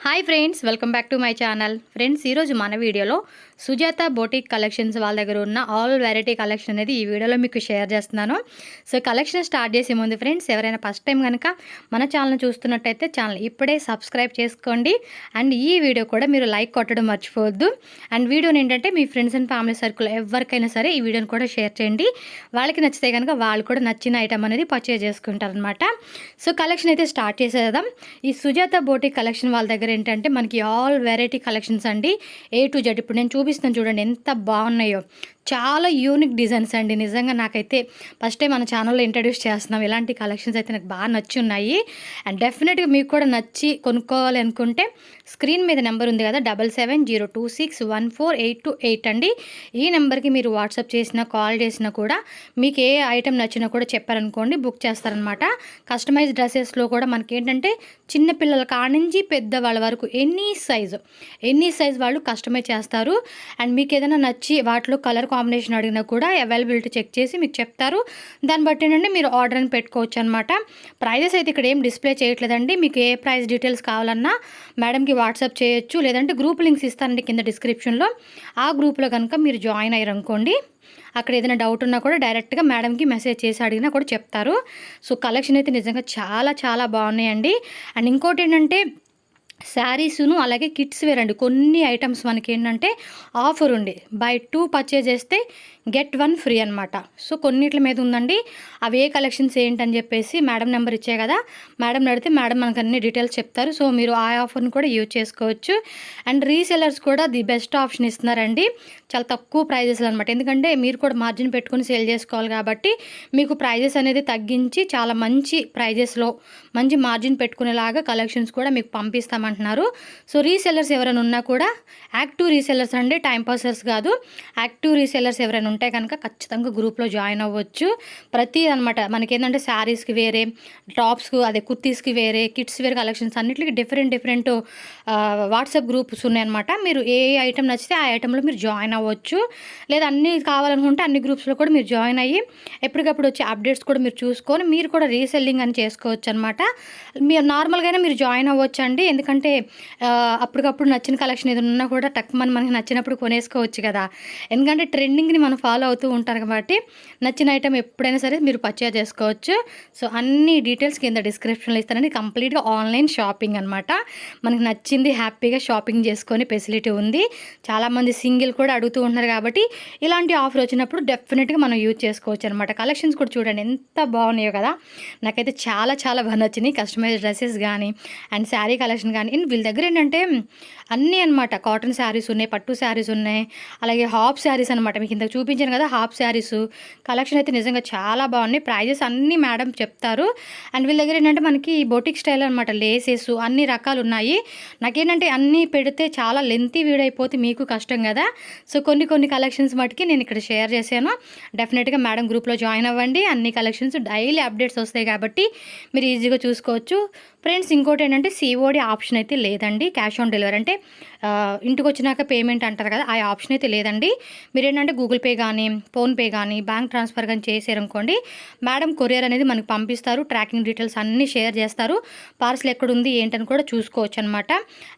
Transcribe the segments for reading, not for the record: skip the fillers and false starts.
Hi friends, welcome back to my channel. Friends, ఈరోజు మన వీడియోలో సుజాత బోటిక్ కలెక్షన్స్ వాళ్ళ దగ్గర ఉన్న ఆల్ వెరైటీ కలెక్షన్ అనేది ఈ వీడియోలో మీకు షేర్ చేస్తున్నాను. సో కలెక్షన్ స్టార్ట్ చేసే ముందు ఫ్రెండ్స్, ఎవరైనా ఫస్ట్ టైం కనుక మన ఛానల్ చూస్తున్నట్టయితే ఛానల్ ఇప్పుడే సబ్స్క్రైబ్ చేసుకోండి. అండ్ ఈ వీడియో కూడా మీరు లైక్ కొట్టడం మర్చిపోవద్దు. అండ్ వీడియోని ఏంటంటే మీ ఫ్రెండ్స్ అండ్ ఫ్యామిలీ సర్కిల్ ఎవరికైనా సరే ఈ వీడియోని కూడా షేర్ చేయండి. వాళ్ళకి నచ్చితే కనుక వాళ్ళు కూడా నచ్చిన ఐటమ్ అనేది పర్చేజ్ చేసుకుంటారనమాట. సో కలెక్షన్ అయితే స్టార్ట్ చేసేద్దాం. ఈ సుజాత బోటిక్ కలెక్షన్ వాళ్ళ దగ్గర ఏంటంటే మనకి ఆల్ వెరైటీ కలెక్షన్స్ అండి, A to Z. ఇప్పుడు నేను చూపిస్తాను చూడండి ఎంత బాగున్నాయో. చాలా యూనిక్ డిజైన్స్ అండి. నిజంగా నాకైతే ఫస్ట్ టైం మన ఛానల్లో ఇంట్రడ్యూస్ చేస్తున్నాం. ఇలాంటి కలెక్షన్స్ అయితే నాకు బాగా నచ్చి ఉన్నాయి. అండ్ డెఫినెట్గా మీకు కూడా నచ్చి కొనుక్కోవాలి అనుకుంటే స్క్రీన్ మీద నెంబర్ ఉంది కదా, 7702261482 అండి. ఈ నెంబర్కి మీరు వాట్సాప్ చేసినా కాల్ చేసినా కూడా మీకు ఏ ఐటెం నచ్చినా కూడా చెప్పారనుకోండి, బుక్ చేస్తారనమాట. కస్టమైజ్ డ్రెస్సెస్లో కూడా మనకి ఏంటంటే చిన్నపిల్లల కాడ నుంచి పెద్దవాళ్ళ వరకు ఎనీ సైజు వాళ్ళు కస్టమైజ్ చేస్తారు. అండ్ మీకు ఏదైనా నచ్చి వాటిలో కలర్ కాంబినేషన్ అడిగినా కూడా అవైలబిలిటీ చెక్ చేసి మీకు చెప్తారు. దాన్ని బట్టి నుండి మీరు ఆర్డర్ అని పెట్టుకోవచ్చు అనమాట. ప్రైజెస్ అయితే ఇక్కడ ఏం డిస్ప్లే చేయట్లేదండి. మీకు ఏ ప్రైస్ డీటెయిల్స్ కావాలన్నా మేడంకి వాట్సాప్ చేయొచ్చు, లేదంటే గ్రూప్ లింక్స్ ఇస్తానండి కింద డిస్క్రిప్షన్లో. ఆ గ్రూప్లో కనుక మీరు జాయిన్ అయ్యారనుకోండి, అక్కడ ఏదైనా డౌట్ ఉన్నా కూడా డైరెక్ట్గా మేడంకి మెసేజ్ చేసి అడిగినా కూడా చెప్తారు. సో కలెక్షన్ అయితే నిజంగా చాలా చాలా బాగున్నాయండి. అండ్ ఇంకోటి ఏంటంటే శారీసును అలాగే కిడ్స్ వేర్ అండి. కొన్ని ఐటమ్స్ మనకి ఏంటంటే ఆఫర్ ఉంది, బై 2 పర్చేజ్ చేస్తే గెట్ 1 ఫ్రీ అనమాట. సో కొన్నిట్ల మీద ఉందండి. అవి ఏ కలెక్షన్స్ ఏంటని చెప్పేసి మేడం నెంబర్ ఇచ్చే కదా, మేడం అడిగితే మేడం మనకు అన్ని డీటెయిల్స్ చెప్తారు. సో మీరు ఆ ఆఫర్ని కూడా యూజ్ చేసుకోవచ్చు. అండ్ రీసెలర్స్ కూడా ది బెస్ట్ ఆప్షన్ ఇస్తున్నారండి, చాలా తక్కువ ప్రైజెస్లో అనమాట. ఎందుకంటే మీరు కూడా మార్జిన్ పెట్టుకుని సేల్ చేసుకోవాలి కాబట్టి మీకు ప్రైజెస్ అనేది తగ్గించి చాలా మంచి ప్రైజెస్లో మంచి మార్జిన్ పెట్టుకునేలాగా కలెక్షన్స్ కూడా మీకు పంపిస్తామంటున్నారు. సో రీసెల్లర్స్ ఎవరైనా ఉన్నా కూడా యాక్టివ్ రీసెల్లర్స్ అండి, టైం పాసర్స్ కాదు. యాక్టివ్ రీసెల్లర్స్ ఎవరైనా ఉంటే కనుక ఖచ్చితంగా గ్రూప్లో జాయిన్ అవ్వచ్చు. ప్రతి అనమాట మనకి ఏంటంటే శారీస్కి వేరే, టాప్స్కి అదే కుర్తీస్కి వేరే, కిడ్స్ వేర్ కలెక్షన్స్ అన్నిటికీ డిఫరెంట్ వాట్సాప్ గ్రూప్స్ ఉన్నాయన్నమాట. మీరు ఏ ఐటమ్ నచ్చితే ఆ ఐటెంలో మీరు జాయిన్ అవ్వచ్చు. లేదా అన్నీ కావాలనుకుంటే అన్ని గ్రూప్స్లో కూడా మీరు జాయిన్ అయ్యి ఎప్పటికప్పుడు వచ్చే అప్డేట్స్ కూడా మీరు చూసుకొని మీరు కూడా రీసెల్లింగ్ అని చేసుకోవచ్చు అనమాట. మీరు నార్మల్గానే మీరు జాయిన్ అవ్వచ్చు అండి. ఎందుకంటే అప్పటికప్పుడు నచ్చిన కలెక్షన్ ఏదైనా ఉన్నా కూడా మనకి నచ్చినప్పుడు కొనేసుకోవచ్చు కదా. ఎందుకంటే ట్రెండింగ్ని మనం ఫాలో అవుతూ ఉంటారు కాబట్టి నచ్చిన ఐటమ్ ఎప్పుడైనా సరే మీరు పర్చేజ్ చేసుకోవచ్చు. సో అన్ని డీటెయిల్స్ కింద డిస్క్రిప్షన్లో ఇస్తానండి. కంప్లీట్గా ఆన్లైన్ షాపింగ్ అనమాట. మనకి నచ్చింది హ్యాపీగా షాపింగ్ చేసుకొని ఫెసిలిటీ ఉంది. చాలామంది సింగిల్ కూడా అడుగుతూ ఉంటున్నారు కాబట్టి ఇలాంటి ఆఫర్ వచ్చినప్పుడు డెఫినెట్గా మనం యూజ్ చేసుకోవచ్చు అనమాట. కలెక్షన్స్ కూడా చూడండి ఎంత బాగున్నాయో కదా. నాకైతే చాలా చాలా బాగా నచ్చినాయి. కస్టమైజ్ డ్రెస్సెస్ కానీ అండ్ శారీ కలెక్షన్ కానీ. వీళ్ళ దగ్గర ఏంటంటే అన్నీ అనమాట. కాటన్ శారీస్ ఉన్నాయి, పట్టు శారీస్ ఉన్నాయి, అలాగే హాఫ్ శారీస్ అనమాట. మీకు ఇంతకు చూపించాను కదా హాఫ్ శారీస్ కలెక్షన్ అయితే నిజంగా చాలా బాగున్నాయి. ప్రైజెస్ అన్నీ మేడం చెప్తారు. అండ్ వీళ్ళ దగ్గర ఏంటంటే మనకి బొటిక్ స్టైల్ అనమాట, లేసెస్ అన్ని రకాలు ఉన్నాయి. నాకేంటంటే అన్నీ పెడితే చాలా లెంతీ వీడియో అయిపోతే మీకు కష్టం కదా. సో కొన్ని కలెక్షన్స్ మటుకి నేను ఇక్కడ షేర్ చేశాను. డెఫినెట్గా మేడం గ్రూప్లో జాయిన్ అవ్వండి. అన్ని కలెక్షన్స్ డైలీ అప్డేట్స్ వస్తాయి కాబట్టి మీరు ఈజీగా చూసుకోవచ్చు. ఫ్రెండ్స్, ఇంకోటి ఏంటంటే COD ఆప్షన్ అయితే లేదండి. క్యాష్ ఆన్ డెలివరీ అంటే ఇంటికి వచ్చినాక పేమెంట్ అంటారు కదా, ఆ ఆప్షన్ అయితే లేదండి. మీరు ఏంటంటే గూగుల్ పే కానీ ఫోన్పే కానీ బ్యాంక్ ట్రాన్స్ఫర్ కానీ చేసారనుకోండి, మేడం కొరియర్ అనేది మనకు పంపిస్తారు. ట్రాకింగ్ డీటెయిల్స్ అన్నీ షేర్ చేస్తారు. పార్సిల్ ఎక్కడుంది ఏంటని కూడా చూసుకోవచ్చు అనమాట.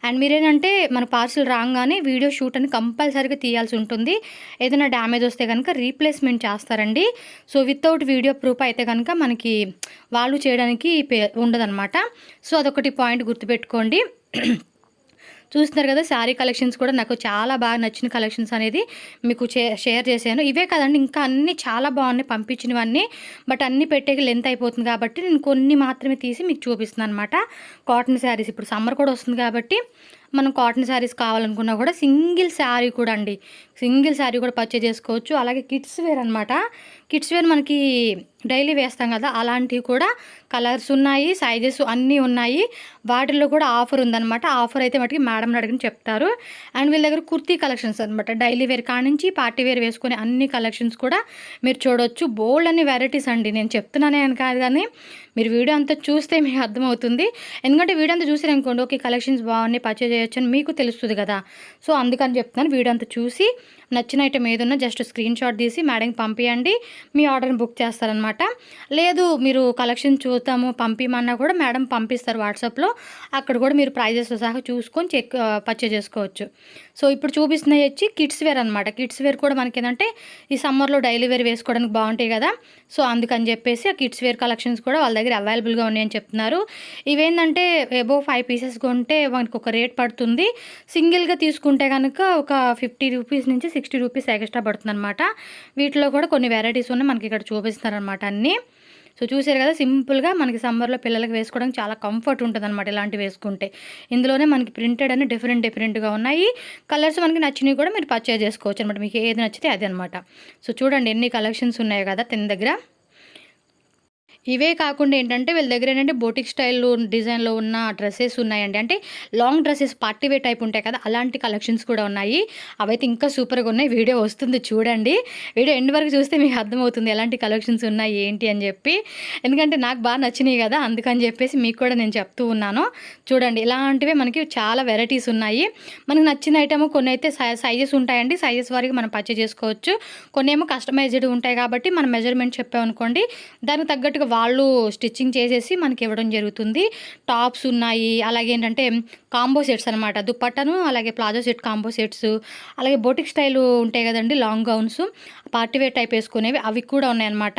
అండ్ మీరేంటంటే మన పార్సిల్ రాగానే వీడియో షూట్ అని కంపల్సరీగా తీయాల్సి ఉంటుంది. ఏదైనా డ్యామేజ్ వస్తే కనుక రీప్లేస్మెంట్ చేస్తారండి. సో వితౌట్ వీడియో ప్రూఫ్ అయితే కనుక మనకి వాళ్ళు చేయడానికి ఉండదన్నమాట. సో అదొకటి పాయింట్ గుర్తుపెట్టుకోండి. చూస్తున్నారు కదా, శారీ కలెక్షన్స్ కూడా నాకు చాలా బాగా నచ్చిన కలెక్షన్స్ అనేది మీకు షేర్ చేశాను. ఇవే కదండి, ఇంకా అన్నీ చాలా బాగున్నాయి పంపించినవన్నీ. బట్ అన్నీ పెట్టేకి లెంత్ అయిపోతుంది కాబట్టి నేను కొన్ని మాత్రమే తీసి మీకు చూపిస్తున్నాను అనమాట. కాటన్ శారీస్ ఇప్పుడు సమ్మర్ కూడా వస్తుంది కాబట్టి మనం కాటన్ శారీస్ కావాలనుకున్నా కూడా సింగిల్ శారీ కూడా అండి, సింగిల్ శారీ కూడా పర్చేజ్ చేసుకోవచ్చు. అలాగే కిడ్స్ వేర్ అనమాట. కిడ్స్ వేర్ మనకి డైలీ వేస్తాం కదా, అలాంటివి కూడా కలర్స్ ఉన్నాయి, సైజెస్ అన్నీ ఉన్నాయి. వాటిల్లో కూడా ఆఫర్ ఉందన్నమాట. ఆఫర్ అయితే మటుకి మేడం అడిగిన చెప్తారు. అండ్ వీళ్ళ దగ్గర కుర్తీ కలెక్షన్స్ అనమాట, డైలీ వేర్ కానించి పార్టీ వేర్ వేసుకునే అన్ని కలెక్షన్స్ కూడా మీరు చూడవచ్చు. బోల్డ్ అన్ని వెరైటీస్ అండి. నేను చెప్తున్నానే అని కాదు కానీ మీరు వీడియో అంతా చూస్తే మీకు అర్థమవుతుంది. ఎందుకంటే వీడియో అంతా చూసారనుకోండి, ఓకే కలెక్షన్స్ బాగున్నాయి పర్చేజ్ చేయొచ్చు అని మీకు తెలుస్తుంది కదా. సో అందుకని చెప్తున్నాను, వీడియో అంతా చూసి నచ్చిన ఐటెం ఏదున్నా జస్ట్ స్క్రీన్ షాట్ తీసి మేడంకి పంపించండి, మీ ఆర్డర్ని బుక్ చేస్తారనమాట. లేదు మీరు కలెక్షన్ చూద్దాము పంపించమన్నా కూడా మేడం పంపిస్తారు వాట్సాప్లో. అక్కడ కూడా మీరు ప్రైజెస్ సహా చూసుకొని పర్చేజ్ చేసుకోవచ్చు. సో ఇప్పుడు చూపిస్తున్నాయి వచ్చి కిడ్స్ వేర్ అనమాట. కిడ్స్ వేర్ కూడా మనకి ఏంటంటే ఈ సమ్మర్లో డైలీ వేర్ వేసుకోవడానికి బాగుంటాయి కదా, సో అందుకని చెప్పేసి ఆ కిడ్స్ వేర్ కలెక్షన్స్ కూడా వాళ్ళ దగ్గర అవైలబుల్గా ఉన్నాయని చెప్తున్నారు. ఇవేంటంటే అబోవ్ 5 పీసెస్ కొంటే మనకు ఒక రేట్ పడుతుంది. సింగిల్గా తీసుకుంటే కనుక ఒక 50 రూపీస్ నుంచి 60 రూపీస్ ఎక్స్ట్రా పడుతుంది అనమాట. వీటిలో కూడా కొన్ని వెరైటీస్ ఉన్నాయి, మనకి ఇక్కడ చూపిస్తున్నారనమాట అన్నీ. సో చూసారు కదా, సింపుల్గా మనకి సమ్మర్లో పిల్లలకి వేసుకోవడానికి చాలా కంఫర్ట్ ఉంటుంది అనమాట ఇలాంటివి వేసుకుంటే. ఇందులోనే మనకి ప్రింటెడ్ అని డిఫరెంట్గా ఉన్నాయి. కలర్స్ మనకి నచ్చినవి కూడా మీరు పర్చేజ్ చేసుకోవచ్చు అనమాట, మీకు ఏది నచ్చితే అది అనమాట. సో చూడండి ఎన్ని కలెక్షన్స్ ఉన్నాయి కదా తిన దగ్గర. ఇవే కాకుండా ఏంటంటే వీళ్ళ దగ్గర ఏంటంటే బోటిక్ స్టైల్లో డిజైన్లో ఉన్న డ్రెస్సెస్ ఉన్నాయండి. అంటే long dresses party wear type ఉంటాయి కదా, అలాంటి కలెక్షన్స్ కూడా ఉన్నాయి. అవైతే ఇంకా సూపర్గా ఉన్నాయి. వీడియో వస్తుంది చూడండి, వీడియో ఎండ్ వరకు చూస్తే మీకు అర్థమవుతుంది ఎలాంటి కలెక్షన్స్ ఉన్నాయి ఏంటి అని చెప్పి. ఎందుకంటే నాకు బాగా నచ్చినాయి కదా, అందుకని చెప్పేసి మీకు కూడా నేను చెప్తూ ఉన్నాను. చూడండి ఇలాంటివే మనకి చాలా వెరైటీస్ ఉన్నాయి. మనకు నచ్చిన ఐటమ్ కొన్ని అయితే సైజెస్ ఉంటాయండి, సైజెస్ వారికి మనం పర్చేజ్ చేసుకోవచ్చు. కొన్ని ఏమో కస్టమైజ్డ్ ఉంటాయి కాబట్టి మనం మెజర్మెంట్ చెప్పామనుకోండి దానికి తగ్గట్టుగా వాళ్ళు స్టిచ్చింగ్ చేసేసి మనకి ఇవ్వడం జరుగుతుంది. టాప్స్ ఉన్నాయి, అలాగే ఏంటంటే కాంబో సెట్స్ అనమాట, దుప్పట్టను అలాగే ప్లాజో సెట్ కాంబో సెట్స్, అలాగే బోటిక్ స్టైల్ ఉంటాయి కదండి లాంగ్ గౌన్స్ పార్టీవేర్ టైప్ వేసుకునేవి, అవి కూడా ఉన్నాయన్నమాట.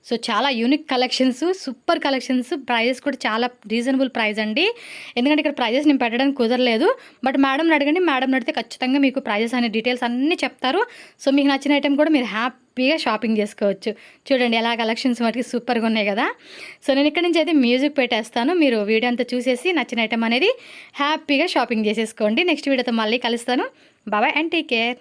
సో చాలా unique collections, super collections, prices కూడా చాలా రీజనబుల్ ప్రైస్ అండి. ఎందుకంటే ఇక్కడ ప్రైజెస్ నేను పెట్టడానికి కుదరలేదు, బట్ మేడంని అడగండి, మేడం అడిగితే ఖచ్చితంగా మీకు ప్రైజెస్ అనే డీటెయిల్స్ అన్నీ చెప్తారు. సో మీకు నచ్చిన ఐటెం కూడా మీరు హ్యాపీగా షాపింగ్ చేసుకోవచ్చు. చూడండి ఎలా కలెక్షన్స్ వాటికి సూపర్గా ఉన్నాయి కదా. సో నేను ఇక్కడ నుంచి అయితే మ్యూజిక్ పెట్టేస్తాను, మీరు వీడియో అంతా చూసేసి నచ్చిన ఐటెం అనేది హ్యాపీగా షాపింగ్ చేసేసుకోండి. నెక్స్ట్ వీడియోతో మళ్ళీ కలుస్తాను. Bye and take care.